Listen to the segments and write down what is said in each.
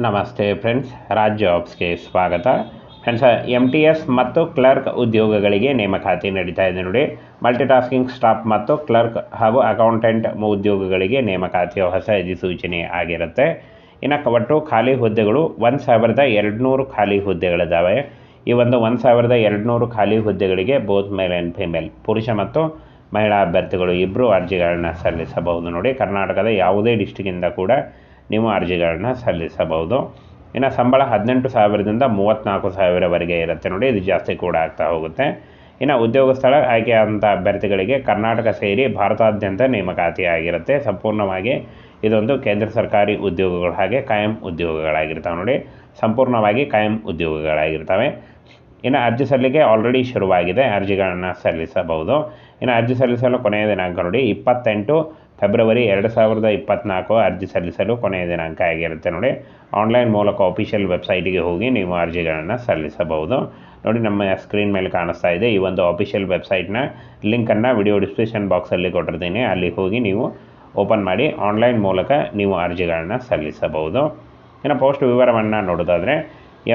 ನಮಸ್ತೆ ಫ್ರೆಂಡ್ಸ್, ರಾಜ್ ಜಾಬ್ಸ್ಗೆ ಸ್ವಾಗತ. Friends, MTS ಮತ್ತು ಕ್ಲರ್ಕ್ ಉದ್ಯೋಗಗಳಿಗೆ ನೇಮಕಾತಿ ನಡೀತಾ ಇದೆ ನೋಡಿ. ಮಲ್ಟಿಟಾಸ್ಕಿಂಗ್ ಸ್ಟಾಫ್ ಮತ್ತು ಕ್ಲರ್ಕ್ ಹಾಗೂ ಅಕೌಂಟೆಂಟ್ ಉದ್ಯೋಗಗಳಿಗೆ ನೇಮಕಾತಿಯ ಹೊಸ ಅಧಿಸೂಚನೆ ಆಗಿರುತ್ತೆ. ಇನ್ನು ಒಟ್ಟು ಖಾಲಿ ಹುದ್ದೆಗಳು 1200 ಖಾಲಿ ಹುದ್ದೆಗಳಿದ್ದಾವೆ. ಈ ಒಂದು 1200 ಖಾಲಿ ಹುದ್ದೆಗಳಿಗೆ ಬೋತ್ ಮೇಲ್ ಆ್ಯಂಡ್ ಫಿಮೇಲ್, ಪುರುಷ ಮತ್ತು ಮಹಿಳಾ ಅಭ್ಯರ್ಥಿಗಳು ಇಬ್ಬರು ಅರ್ಜಿಗಳನ್ನ ಸಲ್ಲಿಸಬಹುದು ನೋಡಿ. ಕರ್ನಾಟಕದ ಯಾವುದೇ ಡಿಸ್ಟಿಕ್ಕಿಂದ ಕೂಡ ನೀವು ಅರ್ಜಿಗಳನ್ನ ಸಲ್ಲಿಸಬಹುದು. ಇನ್ನು ಸಂಬಳ 18,000ದಿಂದ 34,000ವರೆಗೆ ಇರುತ್ತೆ ನೋಡಿ. ಇದು ಜಾಸ್ತಿ ಕೂಡ ಆಗ್ತಾ ಹೋಗುತ್ತೆ. ಇನ್ನು ಉದ್ಯೋಗ ಸ್ಥಳ ಆಯ್ಕೆಯಾದಂಥ ಅಭ್ಯರ್ಥಿಗಳಿಗೆ ಕರ್ನಾಟಕ ಸೇರಿ ಭಾರತಾದ್ಯಂತ ನೇಮಕಾತಿ ಆಗಿರುತ್ತೆ. ಸಂಪೂರ್ಣವಾಗಿ ಇದೊಂದು ಕೇಂದ್ರ ಸರ್ಕಾರಿ ಉದ್ಯೋಗಗಳು ಹಾಗೆ ಕಾಯಂ ಉದ್ಯೋಗಗಳಾಗಿರ್ತವೆ ನೋಡಿ. ಸಂಪೂರ್ಣವಾಗಿ ಕಾಯಂ ಉದ್ಯೋಗಗಳಾಗಿರ್ತವೆ. ಇನ್ನು ಅರ್ಜಿ ಸಲ್ಲಿಕೆ ಆಲ್ರೆಡಿ ಶುರುವಾಗಿದೆ. ಅರ್ಜಿಗಳನ್ನು ಸಲ್ಲಿಸಬಹುದು. ಇನ್ನು ಅರ್ಜಿ ಸಲ್ಲಿಸಲು ಕೊನೆಯ ದಿನಾಂಕ ನೋಡಿ 28 ಫೆಬ್ರವರಿ 2024 ಅರ್ಜಿ ಸಲ್ಲಿಸಲು ಕೊನೆಯ ದಿನಾಂಕ ಆಗಿರುತ್ತೆ ನೋಡಿ. ಆನ್ಲೈನ್ ಮೂಲಕ ಅಫಿಷಿಯಲ್ ವೆಬ್ಸೈಟಿಗೆ ಹೋಗಿ ನೀವು ಅರ್ಜಿಗಳನ್ನು ಸಲ್ಲಿಸಬಹುದು ನೋಡಿ. ನಮ್ಮ ಸ್ಕ್ರೀನ್ ಮೇಲೆ ಕಾಣಿಸ್ತಾ ಇದೆ ಈ ಒಂದು ಅಫಿಷಿಯಲ್ ವೆಬ್ಸೈಟ್ನ ಲಿಂಕನ್ನು ವಿಡಿಯೋ ಡಿಸ್ಕ್ರಿಪ್ಷನ್ ಬಾಕ್ಸಲ್ಲಿ ಕೊಟ್ಟಿರ್ತೀನಿ. ಅಲ್ಲಿ ಹೋಗಿ ನೀವು ಓಪನ್ ಮಾಡಿ ಆನ್ಲೈನ್ ಮೂಲಕ ನೀವು ಅರ್ಜಿಗಳನ್ನು ಸಲ್ಲಿಸಬಹುದು. ಇನ್ನು ಪೋಸ್ಟ್ ವಿವರವನ್ನು ನೋಡೋದಾದರೆ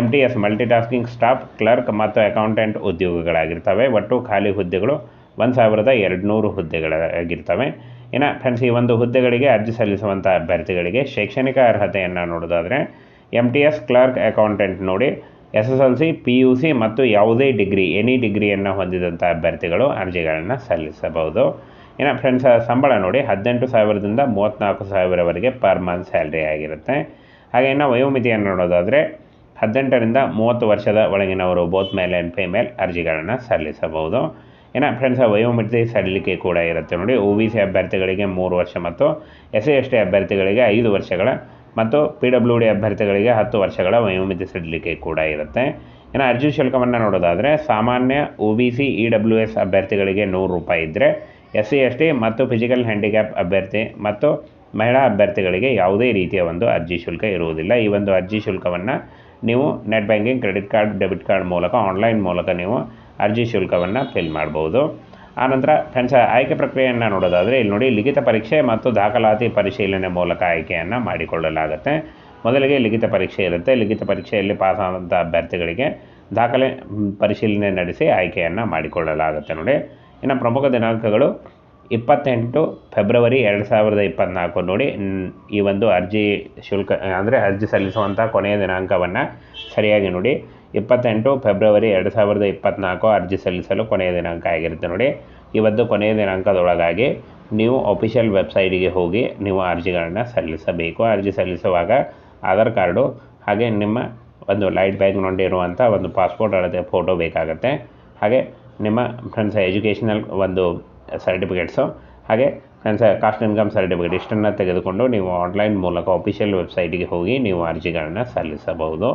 MTS ಮಲ್ಟಿಟಾಸ್ಕಿಂಗ್ ಸ್ಟಾಫ್, ಕ್ಲರ್ಕ್ ಮತ್ತು ಅಕೌಂಟೆಂಟ್ ಉದ್ಯೋಗಗಳಾಗಿರ್ತವೆ. ಒಟ್ಟು ಖಾಲಿ ಹುದ್ದೆಗಳು 1200 ಹುದ್ದೆಗಳಾಗಿರ್ತವೆ. ಇನ್ನು ಫ್ರೆಂಡ್ಸ್, ಈ ಒಂದು ಹುದ್ದೆಗಳಿಗೆ ಅರ್ಜಿ ಸಲ್ಲಿಸುವಂಥ ಅಭ್ಯರ್ಥಿಗಳಿಗೆ ಶೈಕ್ಷಣಿಕ ಅರ್ಹತೆಯನ್ನು ನೋಡೋದಾದರೆ MTS ಕ್ಲರ್ಕ್ ಅಕೌಂಟೆಂಟ್ ನೋಡಿ SSLC, PUC ಮತ್ತು ಯಾವುದೇ ಡಿಗ್ರಿ ಎನಿ ಡಿಗ್ರಿಯನ್ನು ಹೊಂದಿದಂಥ ಅಭ್ಯರ್ಥಿಗಳು ಅರ್ಜಿಗಳನ್ನು ಸಲ್ಲಿಸಬಹುದು. ಇನ್ನು ಫ್ರೆಂಡ್ಸ್, ಸಂಬಳ ನೋಡಿ 18,000ದಿಂದ 34,000ವರೆಗೆ ಪರ್ ಮಂತ್ ಸ್ಯಾಲ್ರಿ ಆಗಿರುತ್ತೆ. ಹಾಗೆ ಇನ್ನು ವಯೋಮಿತಿಯನ್ನು ನೋಡೋದಾದರೆ 18ರಿಂದ 30 ವರ್ಷದ ಒಳಗಿನವರು ಬೋತ್ ಮೇಲ್ ಆ್ಯಂಡ್ ಫಿಮೇಲ್ ಅರ್ಜಿಗಳನ್ನು ಸಲ್ಲಿಸಬಹುದು. ಇನ್ನು ಫ್ರೆಂಡ್ಸ್, ವಯೋಮಿತಿ ಸಡಿಲಿಕೆ ಕೂಡ ಇರುತ್ತೆ ನೋಡಿ. OBC ಅಭ್ಯರ್ಥಿಗಳಿಗೆ 3 ವರ್ಷ ಮತ್ತು SC/ST ಅಭ್ಯರ್ಥಿಗಳಿಗೆ 5 ವರ್ಷಗಳ ಮತ್ತು PWD ಅಭ್ಯರ್ಥಿಗಳಿಗೆ 10 ವರ್ಷಗಳ ವಯೋಮಿತಿ ಸಡಿಲಿಕೆ ಕೂಡ ಇರುತ್ತೆ. ಇನ್ನು ಅರ್ಜಿ ಶುಲ್ಕವನ್ನು ನೋಡೋದಾದರೆ ಸಾಮಾನ್ಯ OBC EWS ಅಭ್ಯರ್ಥಿಗಳಿಗೆ 100 ರೂಪಾಯಿ ಇದ್ದರೆ, SC/ST ಮತ್ತು ಫಿಸಿಕಲ್ ಹ್ಯಾಂಡಿಕ್ಯಾಪ್ ಅಭ್ಯರ್ಥಿ ಮತ್ತು ಮಹಿಳಾ ಅಭ್ಯರ್ಥಿಗಳಿಗೆ ಯಾವುದೇ ರೀತಿಯ ಒಂದು ಅರ್ಜಿ ಶುಲ್ಕ ಇರುವುದಿಲ್ಲ. ಈ ಒಂದು ಅರ್ಜಿ ಶುಲ್ಕವನ್ನು ನೀವು net banking, credit card, debit card ಮೂಲಕ ಆನ್ಲೈನ್ ಮೂಲಕ ನೀವು ಅರ್ಜಿ ಶುಲ್ಕವನ್ನು ಫಿಲ್ ಮಾಡ್ಬೋದು. ಆನಂತರ ಫ್ರೆಂಡ್ಸ್, ಆಯ್ಕೆ ಪ್ರಕ್ರಿಯೆಯನ್ನು ನೋಡೋದಾದರೆ ಇಲ್ಲಿ ನೋಡಿ ಲಿಖಿತ ಪರೀಕ್ಷೆ ಮತ್ತು ದಾಖಲಾತಿ ಪರಿಶೀಲನೆ ಮೂಲಕ ಆಯ್ಕೆಯನ್ನು ಮಾಡಿಕೊಳ್ಳಲಾಗುತ್ತೆ. ಮೊದಲಿಗೆ ಲಿಖಿತ ಪರೀಕ್ಷೆ ಇರುತ್ತೆ. ಲಿಖಿತ ಪರೀಕ್ಷೆಯಲ್ಲಿ ಪಾಸ್ ಆದಂಥ ಅಭ್ಯರ್ಥಿಗಳಿಗೆ ದಾಖಲೆ ಪರಿಶೀಲನೆ ನಡೆಸಿ ಆಯ್ಕೆಯನ್ನು ಮಾಡಿಕೊಳ್ಳಲಾಗುತ್ತೆ ನೋಡಿ. ಇನ್ನು ಪ್ರಮುಖ ದಿನಾಂಕಗಳು 28 ಫೆಬ್ರವರಿ 2024 ನೋಡಿ. ಈ ಒಂದು ಅರ್ಜಿ ಶುಲ್ಕ ಅಂದರೆ ಅರ್ಜಿ ಸಲ್ಲಿಸುವಂಥ ಕೊನೆಯ ದಿನಾಂಕವನ್ನು ಸರಿಯಾಗಿ ನೋಡಿ. 28 ಫೆಬ್ರವರಿ 2024 ಅರ್ಜಿ ಸಲ್ಲಿಸಲು ಕೊನೆಯ ದಿನಾಂಕ ಆಗಿರುತ್ತೆ ನೋಡಿ. ಈ ಒಂದು ಕೊನೆಯ ದಿನಾಂಕದೊಳಗಾಗಿ ನೀವು ಅಫಿಷಿಯಲ್ ವೆಬ್ಸೈಟಿಗೆ ಹೋಗಿ ನೀವು ಅರ್ಜಿಗಳನ್ನು ಸಲ್ಲಿಸಬೇಕು. ಅರ್ಜಿ ಸಲ್ಲಿಸುವಾಗ ಆಧಾರ್ ಕಾರ್ಡು ಹಾಗೆ ನಿಮ್ಮ ಒಂದು ಲೈಟ್ ಬ್ಯಾಕ್ಗ್ರೌಂಡ್ ಇರುವಂಥ ಒಂದು ಪಾಸ್ಪೋರ್ಟ್ ಅಳತೆ ಫೋಟೋ ಬೇಕಾಗುತ್ತೆ. ಹಾಗೆ ನಿಮ್ಮ ಫ್ರೆಂಡ್ಸ್ ಎಜುಕೇಷನಲ್ ಒಂದು ಸರ್ಟಿಫಿಕೇಟ್ಸು ಹಾಗೆ ಫ್ರೆಂಡ್ಸ್ ಕಾಸ್ಟ್ ಇನ್ಕಮ್ ಸರ್ಟಿಫಿಕೇಟ್ ಇಷ್ಟನ್ನು ತೆಗೆದುಕೊಂಡು ನೀವು ಆನ್ಲೈನ್ ಮೂಲಕ ಅಫಿಷಿಯಲ್ ವೆಬ್ಸೈಟಿಗೆ ಹೋಗಿ ನೀವು ಅರ್ಜಿಗಳನ್ನು ಸಲ್ಲಿಸಬಹುದು.